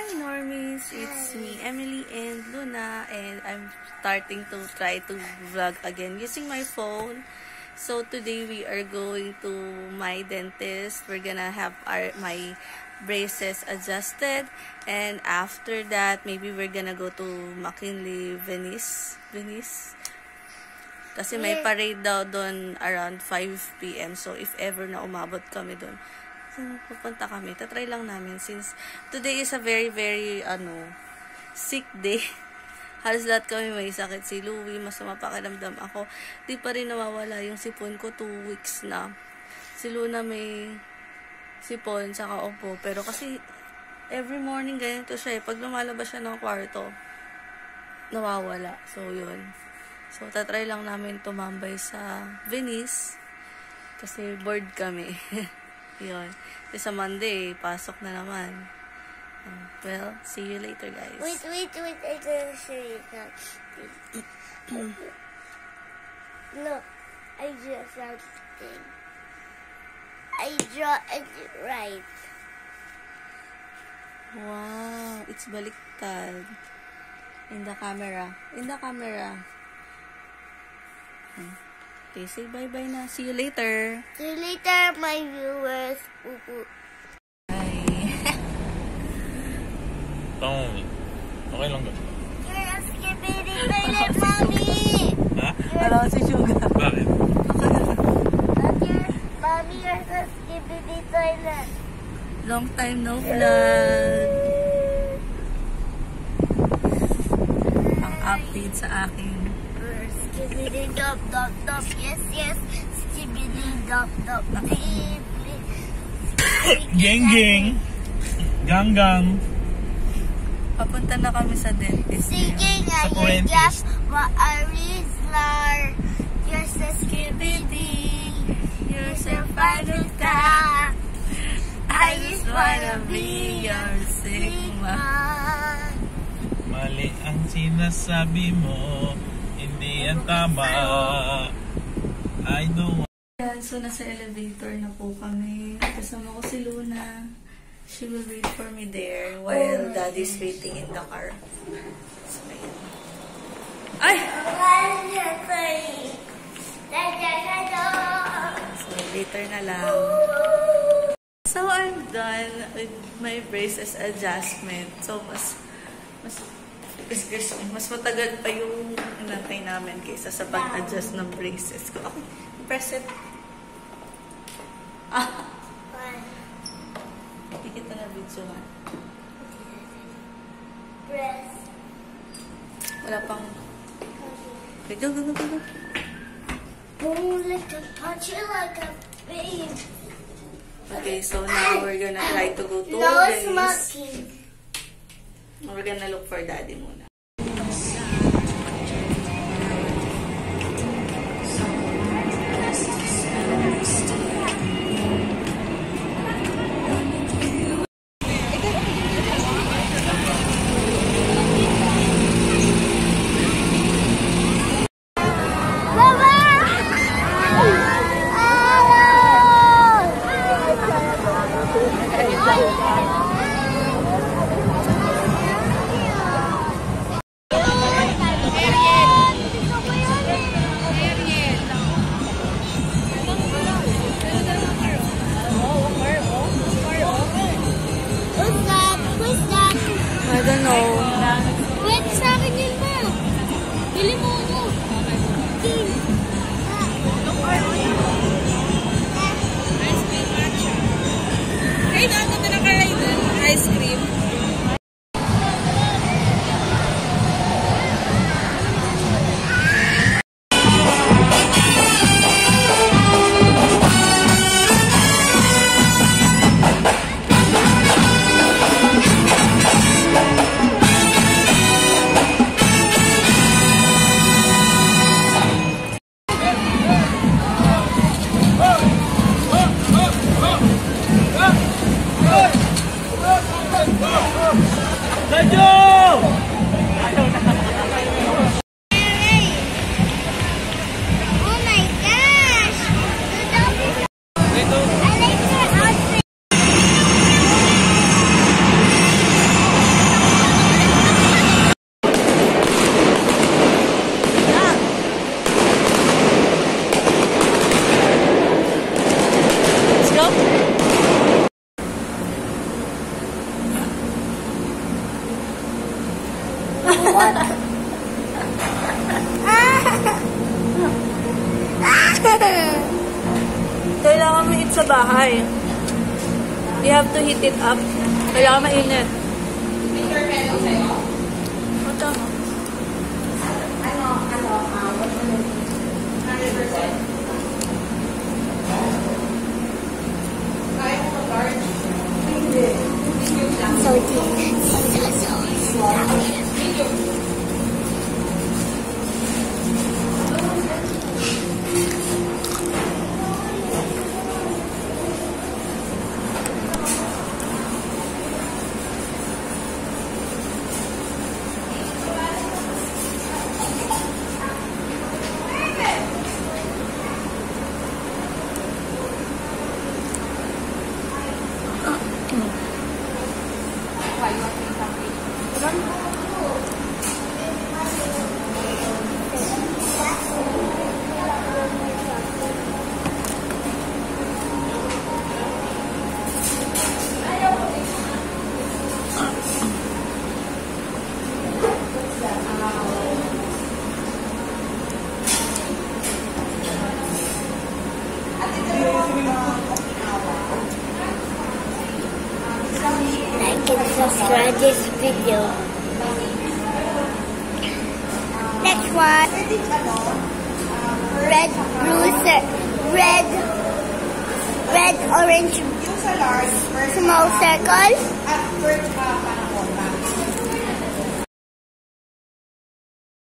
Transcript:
Hi normies, it's me Emily and Luna, and I'm starting to try to vlog again using my phone. So today we are going to my dentist. We're gonna have my braces adjusted, and after that maybe we're gonna go to McKinley Venice kasi may parade daw doon around 5 PM. So if ever na umabot kami doon, pupunta kami. Tatry lang namin since today is a very sick day. Halos lahat kami may sakit. Si Louie, masama pakiramdam ako. Di pa rin nawawala yung sipon ko, 2 weeks na. Si Luna may sipon, saka upo. Pero kasi every morning ganito siya. Pag lumalabas siya ng kwarto, nawawala. So yun. So tatry lang namin tumambay sa Venice kasi bored kami. Yun. Sa Monday, pasok na naman. Well, see you later, guys. Wait. I gotta show you something. Look, I drew something. I draw it right. Wow, it's baliktad. In the camera. Okay, say bye-bye na. See you later. See you later, my viewers. Bye. Tommy. Okay lang gano'n. You're a skippity toilet, mommy. Ha? Wala si Sugar. Bakit? Not your mommy, you're a skippity toilet. Long time no vlog. Ang update sa akin. Skibbity dop dop dop, yes, skibbity dop dop, Geng. Gang. Papunta na kami sa dentist. Singing Sa at your Prentice. job, what a Rizzler. You're so skibbity, you're so final star. I just wanna be your Sigma. Mali ang sinasabi mo. Hindi yan tama. I know. So, nasa elevator na po kami. Kasama ko si Luna. She will wait for me there while Daddy's waiting in the car. So, ayan. Ay! So, later na lang. So, I'm done with my braces adjustment. So, mas matagal pa yung inantay namin kaysa sa pag-adjust ng braces ko. Okay, press it. Hindi kita na video nga. Press. Wala pang... Okay, go. Boom, like a punch you like a babe. Okay, so now we're gonna try to go to No Venice. smoking. We're gonna look for Daddy muna. I don't know. Pwede sa akin yun ba? Bili mo ako. Ice cream matcha. Kahit ako na nakalay dun, ice cream. What? Kailangan mo eat sa bahay. You have to heat it up. Kailangan mainit. Ito. Subscribe this video. Next one. Red, blue, red, orange, small circle.